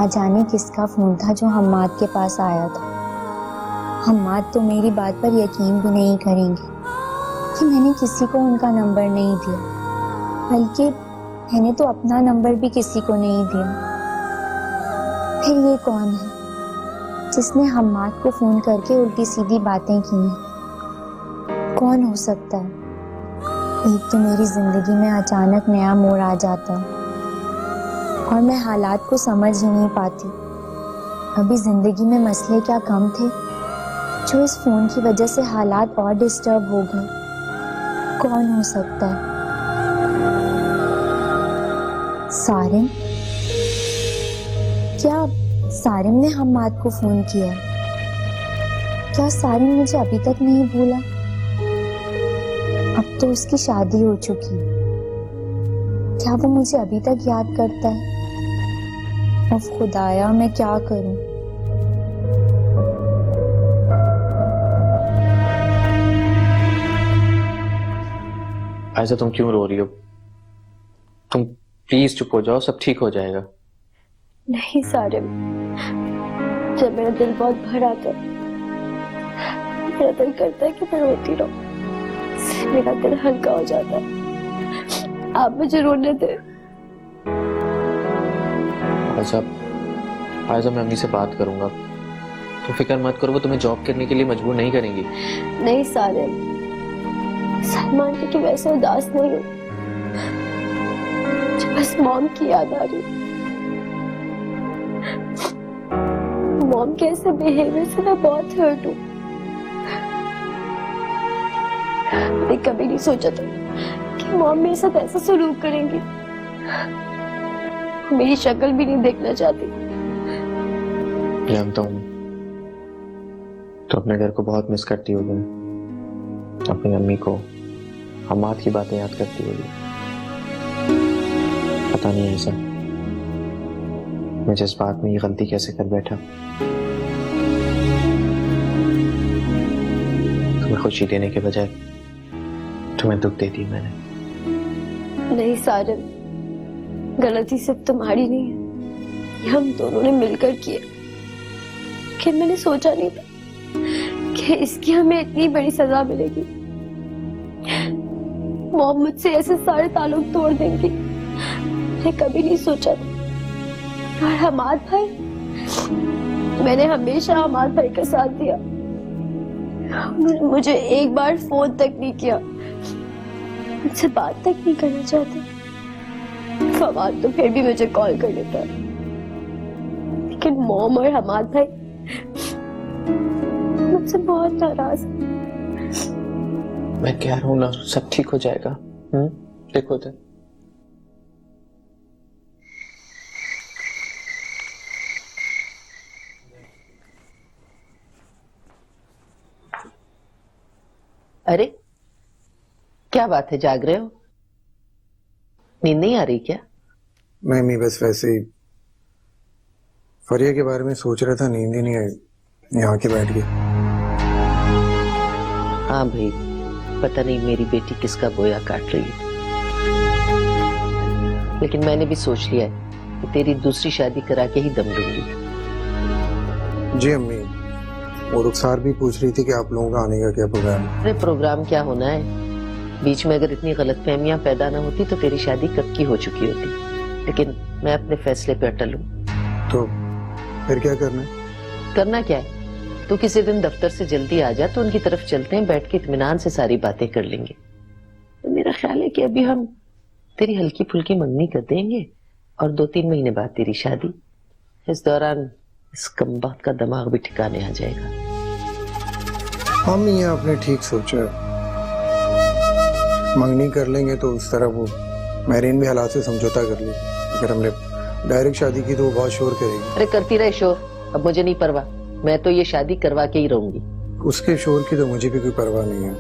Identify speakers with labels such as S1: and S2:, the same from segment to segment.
S1: ना जाने किसका फोन था जो हम्माद के पास आया था। हम्माद तो मेरी बात पर यकीन भी नहीं करेंगे कि मैंने किसी को उनका नंबर नहीं दिया, बल्कि मैंने तो अपना नंबर भी किसी को नहीं दिया। फिर ये कौन है जिसने हम्माद को फोन करके उल्टी सीधी बातें की हैं? कौन हो सकता है? एक तो मेरी जिंदगी में अचानक नया मोड़ आ जाता है और मैं हालात को समझ ही नहीं पाती। अभी जिंदगी में मसले क्या कम थे जो इस फोन की वजह से हालात और डिस्टर्ब हो गए। कौन हो सकता है? सारिम? क्या सारिम ने हम्माद को फोन किया? क्या सारिम मुझे अभी तक नहीं भूला? अब तो उसकी शादी हो चुकी है, क्या वो मुझे अभी तक याद करता है? उफ खुदाया, मैं क्या करूं?
S2: ऐसा तुम क्यों रो रही हो? तुम प्लीज चुप हो जाओ, सब ठीक हो जाएगा।
S3: नहीं सारिम, जब मेरा दिल बहुत भर आता है, मेरा दिल करता है कि मैं रोती रहूं, मेरा दिल हल्का हो जाता है। आप मुझे रोने दे।
S2: आयजा, मैं अम्मी से बात करूंगा, तो फिक्र मत करो, वो तुम्हें जॉब करने के लिए मजबूर नहीं करेंगी।
S3: नहीं सारिम, सलमान की वैसे उदास नहीं हूँ, मुझे बस मॉम की याद आ रही। मॉम के ऐसे बिहेवियर से मैं बहुत हर्ट हूँ। मैंने कभी नहीं सोचा था कि मॉम मेरे साथ ऐसा सलूक करेंगी। मेरी शक्ल भी नहीं देखना चाहती।
S2: जानता हूँ तो अपने घर को बहुत मिस करती होगी, अपनी अम्मी को, हम्माद की बातें याद करती होगी। पता नहीं ऐसा मैं जिस बात में ये गलती कैसे कर बैठा। तुम्हें खुशी देने के बजाय तुम्हें दुख दे दी मैंने।
S3: नहीं सारिम, गलती सिर्फ तुम्हारी नहीं है, ये हम दोनों ने मिलकर की है। कि मैंने सोचा नहीं था कि इसकी हमें इतनी बड़ी सजा मिलेगी। मॉम मुझसे ऐसे सारे ताल्लुक तोड़ देंगी, मैंने कभी नहीं सोचा था। और हम्माद भाई, मैंने हमेशा हम्माद भाई का साथ दिया, मुझे एक बार फोन तक नहीं किया, मुझसे बात तक नहीं करना चाहते। फवाद तो फिर भी मुझे कॉल कर लेता है, लेकिन मॉम और हम्माद भाई मुझसे बहुत नाराज है।
S2: मैं कह रहा हूं ना, सब ठीक हो जाएगा। देखो तो
S4: अरे क्या बात है, जाग रहे हो? नींद नहीं आ रही क्या?
S5: नहीं, बस वैसे ही फरिया के बारे में सोच रहा था, नींद ही नहीं आई, यहाँ के बैठ गई।
S4: हाँ भाई, पता नहीं मेरी बेटी किसका बोया काट रही है, लेकिन मैंने भी सोच लिया है कि तेरी दूसरी शादी करा के ही दम लूंगी।
S5: जी अम्मी, और रुखसार भी पूछ रही थी कि आप लोगों का आने का क्या प्रोग्राम है।
S4: अरे प्रोग्राम क्या होना है, बीच में अगर इतनी गलतफहमियां पैदा ना होती तो तेरी शादी कब की हो चुकी होती, लेकिन मैं अपने फैसले पे अटल हूँ।
S5: तो फिर क्या करना है?
S4: करना क्या है, तो किसी दिन दफ्तर से जल्दी आ जा तो उनकी तरफ चलते हैं, बैठ के इत्मीनान से सारी बातें कर लेंगे। तो मेरा ख्याल है कि अभी हम तेरी हल्की फुल्की मंगनी कर देंगे और 2-3 महीने बाद तेरी शादी। इस दौरान इस कमबख्त का दिमाग भी ठिकाने आ जाएगा।
S5: हम ये आपने ठीक सोचा, मंगनी कर लेंगे तो उस तरह वो महरीन भी हालात से समझौता कर ले। अगर हमने डायरेक्ट शादी की तो वो बहुत शोर करेगी।
S4: अरे करती रहे शोर, अब मुझे नहीं परवाह, मैं तो ये शादी करवा के ही रहूंगी।
S5: उसके शोर की तो मुझे भी कोई परवाह नहीं है,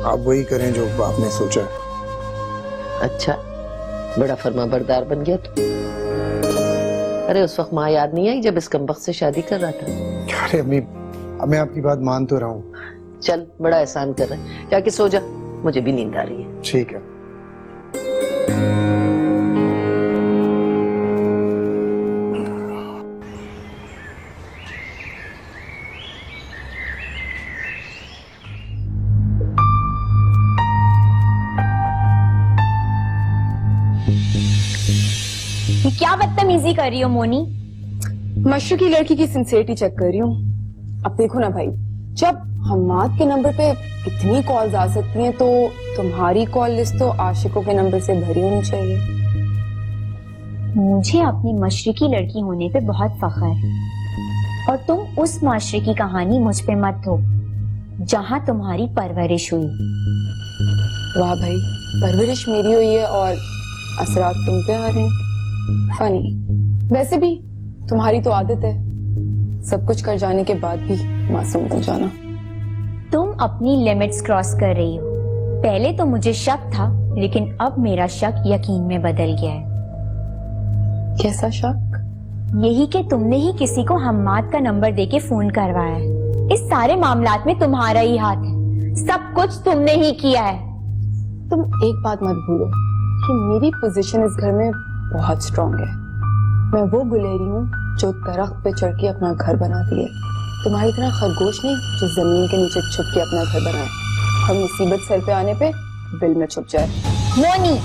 S5: आप वही करें जो आपने सोचा।
S4: अच्छा, बड़ा फर्मा बरदार बन गया तू। अरे उस वक्त माँ याद नहीं आई जब इस कमबख्त से शादी कर रहा था?
S5: अरे अम्मी, अब मैं आपकी बात मान तो रहा हूँ।
S4: चल, बड़ा एहसान कर रहा है, जाके सो जा, मुझे भी नींद आ रही है।
S5: ठीक है।
S1: क्या बदतमीजी कर रही हो मोनी?
S6: मशरू की लड़की की सिंसियरिटी चेक कर रही हूँ। अब देखो ना भाई, जब हम्माद के नंबर पे इतनी कॉल्स आ सकती हैं तो तुम्हारी कॉल लिस्ट तो आशिकों के नंबर से भरी होनी चाहिए।
S1: मुझे अपनी मशरकी लड़की होने पे बहुत फख्र है और तुम उस माशरे की कहानी मुझ पे मत थो जहां तुम्हारी परवरिश हुई।
S6: वाह भाई, परवरिश मेरी हुई है और असरात तुम पे आ रहे हैं। फनी। वैसे भी तुम्हारी तो आदत है सब कुछ कर जाने के बाद भी मासूम बन जाना।
S1: तुम अपनी लिमिट्स क्रॉस कर रही हो। पहले तो मुझे शक था लेकिन अब मेरा शक यकीन में बदल गया है।
S6: कैसा शक?
S1: यही कि तुमने ही किसी को हम्माद का नंबर देके फोन करवाया है। इस सारे मामलात में तुम्हारा ही हाथ है। सब कुछ तुमने ही किया है।
S6: तुम एक बात मत भूलो कि मेरी पोजीशन इस घर में बहुत स्ट्रांग है। मैं वो गुलेरी हूँ जो दरख्त पे चढ़ के अपना घर बनाती है। तुम्हारी इतना खरगोश नहीं जो जमीन के नीचे छुप के अपना घर बनाए और मुसीबत सर पे आने पे बिल में छुप जाए।
S1: मोनी,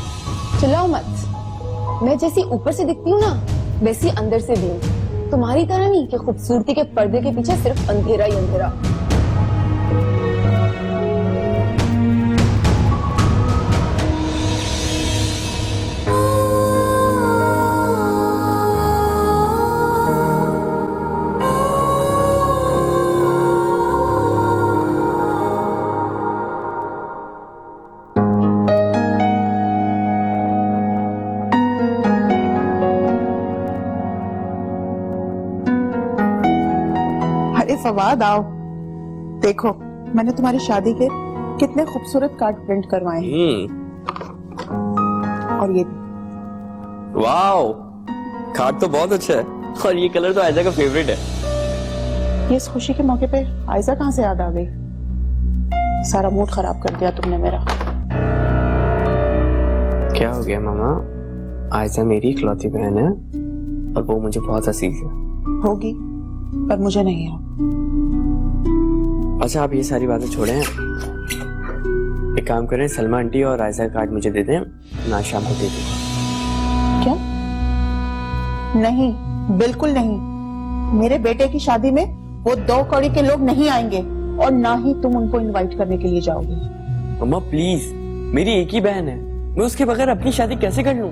S6: चिल्लाओ मत। मैं जैसी ऊपर से दिखती हूँ ना वैसी अंदर से भी हूँ। तुम्हारी तरह नहीं कि खूबसूरती के पर्दे के पीछे सिर्फ अंधेरा ही अंधेरा।
S7: फवाद आओ, देखो मैंने तुम्हारी शादी के कितने खूबसूरत कार्ड प्रिंट करवाए हैं। और ये
S8: वाओ, कार्ड तो बहुत अच्छा है और ये कलर तो आयजा का फेवरेट है।
S7: ये इस खुशी के मौके पे आयजा कहाँ से याद आ गई? सारा मूड खराब कर दिया तुमने मेरा।
S8: क्या हो गया मामा? आयजा मेरी इकलौती बहन है और वो मुझे बहुत अजीज है।
S7: होगी पर मुझे नहीं है।
S8: अच्छा आप ये सारी बातें छोड़ें, एक काम करें, सलमा आंटी और आयजा कार्ड मुझे दे दें, मैं शाम को दे दूंगा।
S7: क्या? नहीं, बिल्कुल नहीं। मेरे बेटे की शादी में वो 2 कौड़ी के लोग नहीं आएंगे और ना ही तुम उनको इनवाइट करने के लिए जाओगे।
S8: मम्मा प्लीज, मेरी एक ही बहन है, मैं उसके बगैर अपनी शादी कैसे कर लूं?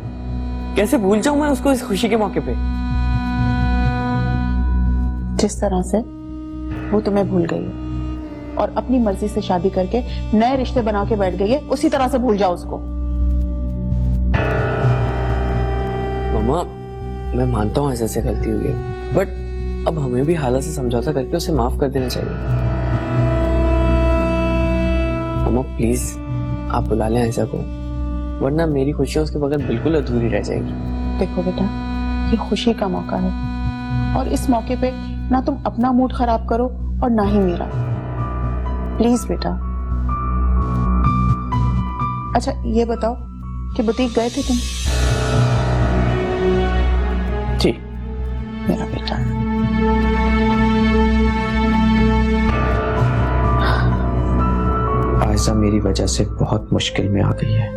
S8: कैसे भूल जाऊं मैं उसको इस खुशी के मौके पे?
S7: जिस तरह से वो तुम्हें भूल गई है और अपनी मर्जी से शादी करके नए रिश्ते बना के बैठ गई है, उसी तरह से भूल जाओ उसको।
S8: मम्मा मैं मानता हूँ ऐसे गलती हुई है, बट अब हमें भी हालत से समझौता करके उसे माफ कर देना चाहिए। मम्मा प्लीज आप बुला लें ऐसा को, वरना मेरी खुशियां उसके बगैर बिल्कुल अधूरी रह जाएगी।
S7: देखो बेटा, ये खुशी का मौका है और इस मौके पे ना तुम अपना मूड खराब करो और ना ही मेरा। प्लीज बेटा। अच्छा ये बताओ कि बुटीक गए थे तुम?
S8: जी।
S7: मेरा बेटा।
S2: आयजा मेरी वजह से बहुत मुश्किल में आ गई है।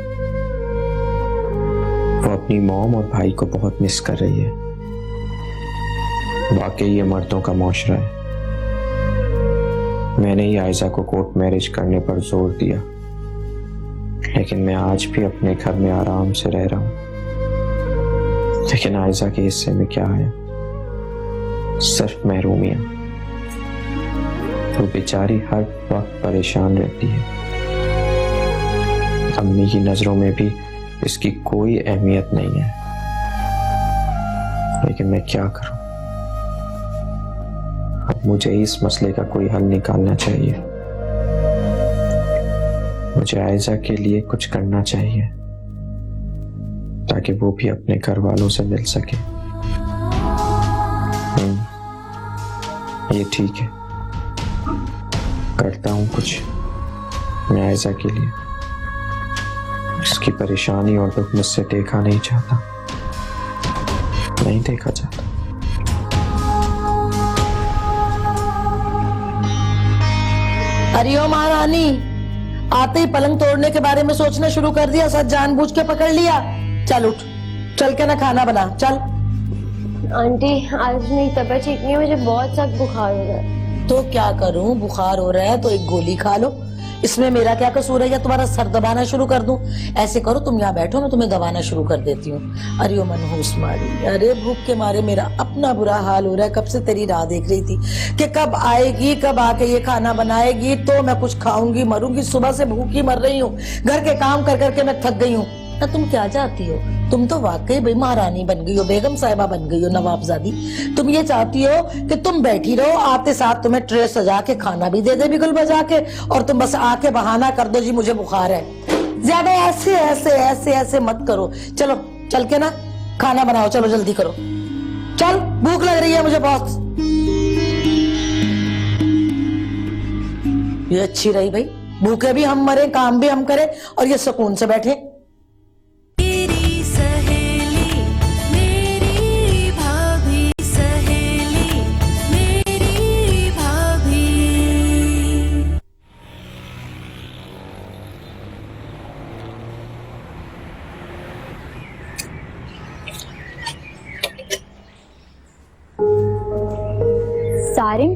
S2: वो अपनी मॉम और भाई को बहुत मिस कर रही है। वाकई ये मर्दों का मुआशरा है। मैंने ही आयजा को कोर्ट मैरिज करने पर जोर दिया, लेकिन मैं आज भी अपने घर में आराम से रह रहा हूं। लेकिन आयजा के हिस्से में क्या है? सिर्फ महरूमियां। वो बेचारी हर वक्त परेशान रहती है। अम्मी की नजरों में भी इसकी कोई अहमियत नहीं है, लेकिन मैं क्या करूं? अब मुझे इस मसले का कोई हल निकालना चाहिए। मुझे आयजा के लिए कुछ करना चाहिए ताकि वो भी अपने घर वालों से मिल सके। ये ठीक है, करता हूं कुछ मैं आयजा के लिए। इसकी परेशानी और दुख मुझसे देखा नहीं चाहता, नहीं देखा चाहता।
S9: हरिओम महारानी, आते ही पलंग तोड़ने के बारे में सोचना शुरू कर दिया। सच जानबूझ के पकड़ लिया। चल उठ, चल के ना खाना बना, चल।
S3: आंटी आज मेरी तबीयत ठीक नहीं है, मुझे बहुत सख्त बुखार हो रहा है।
S9: तो क्या करूं, बुखार हो रहा है तो एक गोली खा लो। इसमें मेरा क्या कसूर है, या तुम्हारा सर दबाना शुरू कर दूं? ऐसे करो, तुम यहाँ बैठो, मैं तुम्हें दबाना शुरू कर देती हूँ। अरे ओ मनहूस मारी, अरे भूख के मारे मेरा अपना बुरा हाल हो रहा है। कब से तेरी राह देख रही थी कि कब आएगी, कब आके ये खाना बनाएगी तो मैं कुछ खाऊंगी, मरूंगी। सुबह से भूखी मर रही हूँ, घर के काम कर करके मैं थक गई हूँ। ना तुम क्या चाहती हो? तुम तो वाकई भाई महारानी बन गई हो, बेगम साहिबा बन गई हो, नवाबजादी। तुम ये चाहती हो कि तुम बैठी रहो, आते साथ तुम्हें ट्रे सजा के खाना भी दे दे बिगुल बजा के, और तुम बस आके बहाना कर दो जी मुझे बुखार है। ज्यादा ऐसे ऐसे ऐसे ऐसे मत करो। चलो चल के ना खाना बनाओ, चलो जल्दी करो, चल भूख लग रही है मुझे बहुत। ये अच्छी रही भाई, भूखे भी हम मरे, काम भी हम करें और ये सुकून से बैठे।
S1: सारिम,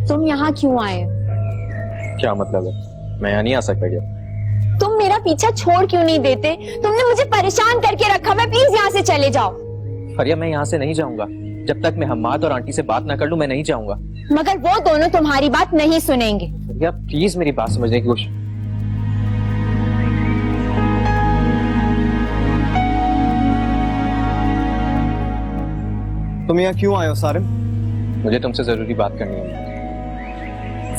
S1: तुम यहाँ क्यों आए?
S2: क्या मतलब है? मैं यहाँ नहीं आ सकता क्या?
S1: तुम मेरा पीछा छोड़ क्यों नहीं देते? तुमने मुझे परेशान करके रखा, मैं प्लीज यहाँ से चले जाओ।
S2: फरिया मैं यहाँ से नहीं जाऊंगा, जब तक मैं हम्माद और आंटी से बात ना कर लूं मैं नहीं जाऊंगा।
S1: मगर वो दोनों तुम्हारी बात नहीं सुनेंगे।
S2: फरिया प्लीज मेरी बात समझने की कोशिश।
S10: तुम यहाँ क्यों आए हो सारिम?
S2: मुझे तुमसे जरूरी बात करनी है।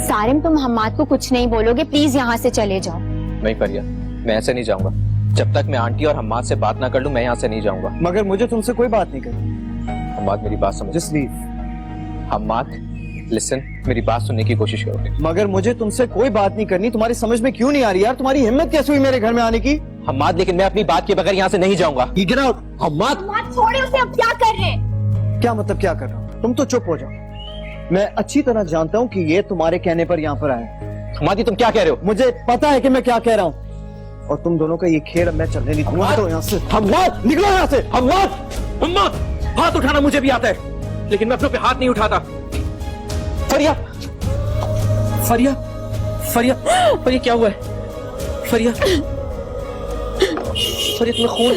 S1: सारिम, तुम हम्माद को कुछ नहीं बोलोगे, प्लीज यहाँ से चले जाओ।
S2: नहीं फरिया, मैं ऐसे नहीं जाऊंगा। जब तक मैं आंटी और हम्माद से बात ना कर लूं मैं यहाँ से नहीं जाऊंगा।
S10: मगर मुझे तुमसे कोई बात नहीं करनी।
S2: हम्माद मेरी बात समझ।
S10: Just leave.
S2: हम्माद लिसन, मेरी बात सुनने की कोशिश करोगे?
S10: मगर मुझे तुमसे कोई बात नहीं करनी। तुम्हारी समझ में क्यों नहीं आ रही यार? तुम्हारी हिम्मत कैसे हुई मेरे घर में आने की?
S2: हम्माद लेकिन मैं अपनी बात के बगैर यहाँ से नहीं जाऊंगा।
S10: Get out.
S2: हम्माद
S1: छोड़े उसे, अब क्या कर रहे हैं?
S10: क्या मतलब क्या कर रहा हूँ? तुम तो चुप हो जाओ। मैं अच्छी तरह जानता हूँ कि ये तुम्हारे कहने पर यहाँ पर आए।
S2: हम्माद तुम क्या कह रहे हो?
S10: मुझे पता है कि मैं क्या कह रहा हूँ, और तुम दोनों का ये खेल अब मैं चलने नहीं दूंगा। तो यहाँ से
S2: हम्माद
S10: निकलो यहाँ से।
S2: हम्माद, हम्माद हाथ उठाना मुझे भी आता है, लेकिन मैं अपने पे हाथ नहीं उठाता। फरिया, फरिया, फरिया, फरिया क्या हुआ है? फरिया, फरिया तुम्हें खून?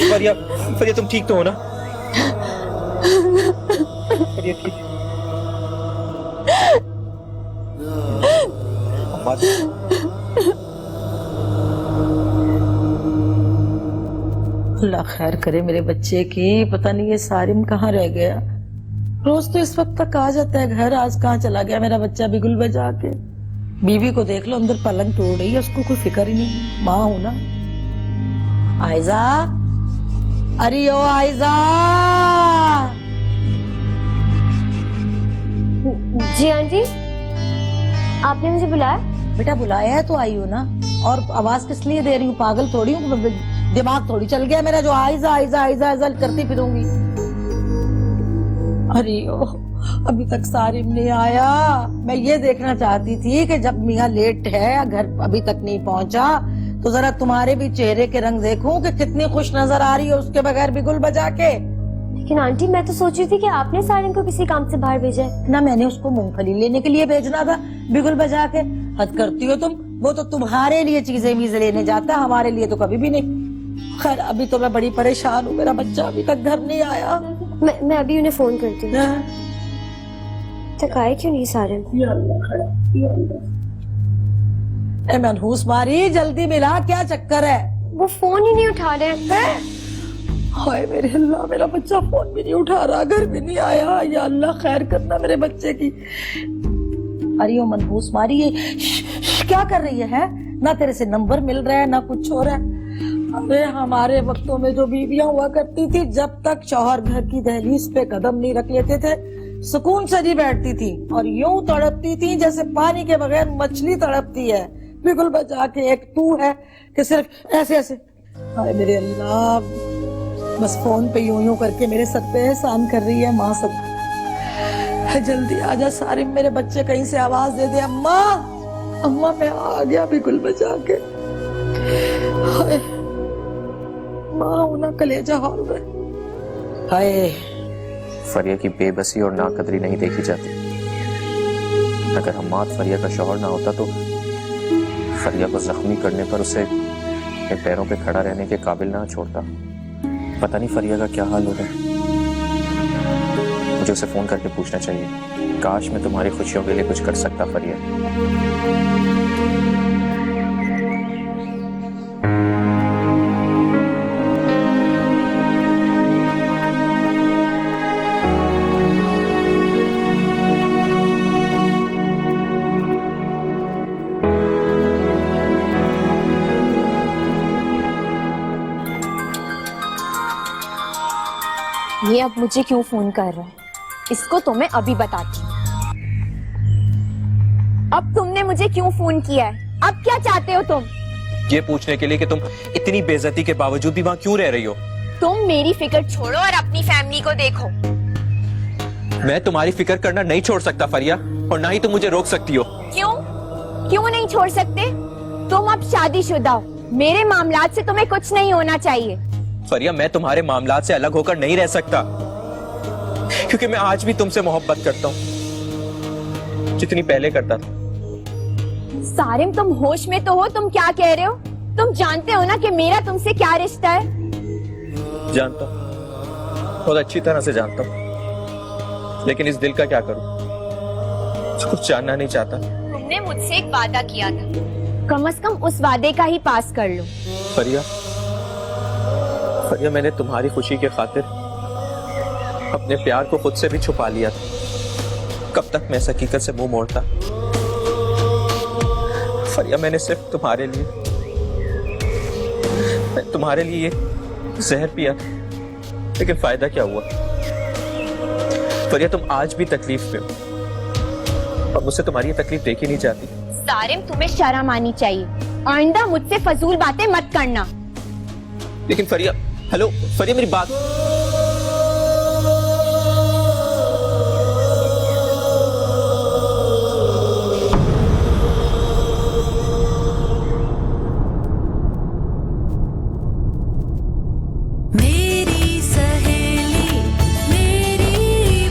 S2: फरिया, फरिया तुम ठीक तो हो ना? फरिया ठीक।
S9: अल्लाह खैर करे मेरे बच्चे की। पता नहीं ये सारिम कहाँ रह गया। रोज तो इस वक्त तक आ जाता है घर, आज कहाँ चला गया मेरा बच्चा बिगुल बजा के। बीवी को देख लो अंदर पलंग तोड़ रही है, उसको कोई फिक्र ही नहीं। माँ हूं ना। आयजा, अरे ओ आयजा।
S3: जी आंटी, आपने मुझे बुलाया?
S9: बेटा बुलाया है तो आई हो ना, और आवाज किस लिए दे रही हूँ? पागल थोड़ी हूँ, दिमाग थोड़ी चल गया मेरा जो आयजा आयजा आयजा आयजा करती फिरूंगी। अरे ओ, अभी तक सारिम नहीं आया। मैं ये देखना चाहती थी कि जब मियाँ लेट है, घर अभी तक नहीं पहुंचा, तो जरा तुम्हारे भी चेहरे के रंग देखूं कि कितनी खुश नजर आ रही है उसके बगैर बिगुल बजा के।
S3: लेकिन आंटी मैं तो सोच रही थी कि आपने सारिम को किसी काम से बाहर भेजा है
S9: ना। मैंने उसको मूंगफली लेने के लिए भेजना था बिगुल बजा के। हद करती हो तुम। वो तो तुम्हारे लिए चीजें मीजें लेने जाता है, हमारे लिए तो कभी भी नहीं। खैर अभी तो मैं बड़ी परेशान हूँ, मेरा बच्चा अभी तक घर नहीं आया।
S3: मैं अभी उन्हें फोन करती हूँ। तक आए क्यों नहीं सारिम?
S9: ए मनहूस मारी, जल्दी मिला, क्या चक्कर है?
S3: वो फोन ही नहीं उठा रहे।
S9: हाय मेरे अल्लाह, मेरा बच्चा फोन भी नहीं उठा रहा, घर भी नहीं आया। या अल्लाह खैर करना मेरे बच्चे की। अरे ओ मनहूस मारी, ये क्या कर रही है? ना तेरे से नंबर मिल रहा है ना कुछ हो रहा है। अरे हमारे वक्तों में जो बीवियां हुआ करती थी, जब तक शौहर घर की दहलीज पे कदम नहीं रख लेते थे, सुकून से नहीं बैठती थी और यूं तड़पती थी जैसे पानी के बगैर मछली तड़पती है। बिगुल बजा के एक तू है कि सिर्फ ऐसे ऐसे। हाय मेरे अल्लाह, बस फोन पे यूं यूं करके मेरे सर पे एहसान कर रही है माँ सब। जल्दी आजा सारिम, मेरे बच्चे कहीं से आवाज दे दे, अम्मा अम्मा मैं आ गया बिगुल बजा के। हाय माँ होना कलेजा हौल गए। हाय,
S2: फरिया की बेबसी और नाकदरी नहीं देखी जाती। अगर हम्माद फरिया का शौहर ना होता तो फरिया को जख्मी करने पर उसे अपने पैरों पे खड़ा रहने के काबिल ना छोड़ता। पता नहीं फरिया का क्या हाल होगा। मुझे उसे फोन करके पूछना चाहिए। काश मैं तुम्हारी खुशियों के लिए कुछ कर सकता फरिया।
S1: ये अब मुझे क्यों फोन कर रहा है, इसको तो मैं अभी बताती हूँ। अब तुमने मुझे क्यों फोन किया है? अब क्या चाहते हो तुम?
S11: ये पूछने के लिए कि तुम इतनी बेइज्जती के बावजूद भी वहाँ क्यों रह रही हो।
S1: तुम मेरी फिक्र छोड़ो और अपनी फैमिली को देखो।
S11: मैं तुम्हारी फिक्र करना नहीं छोड़ सकता फरिया, और ना ही तुम मुझे रोक सकती हो।
S1: क्यों? क्यों नहीं छोड़ सकते? तुम अब शादीशुदा हो, मेरे मामलात से तुम्हें कुछ नहीं होना चाहिए।
S11: फरिया, मैं तुम्हारे मामलात से अलग होकर नहीं रह सकता, क्योंकि मैं आज भी तुमसे मोहब्बत करता हूँ जितनी पहले करता था।
S1: सारिम, तुम होश में तो हो? तुम क्या कह रहे हो? तुम जानते हो ना कि मेरा तुमसे क्या रिश्ता है?
S11: जानता हूँ, बहुत अच्छी तरह से जानता हूँ, लेकिन इस दिल का क्या करूँ, कुछ जानना नहीं चाहता।
S1: तुमने मुझसे एक वादा किया था, कम से कम उस वादे का ही पास कर लो।
S11: फरिया, फरिया, मैंने तुम्हारी खुशी के खातिर अपने प्यार को खुद से भी छुपा लिया था। कब तक मैं इस हकीकत से मुंह मोड़ता? फरिया, मैंने सिर्फ तुम्हारे लिए ये जहर पिया था, लेकिन फायदा क्या हुआ? फरिया, तुम आज भी तकलीफ में हो और मुझसे तुम्हारी ये तकलीफ देखी नहीं जाती।
S1: सारिम, तुम्हें शर्म आनी चाहिए। आइंदा मुझसे फजूल बातें मत करना।
S11: लेकिन फरिया, हेलो फरिया, मेरी बात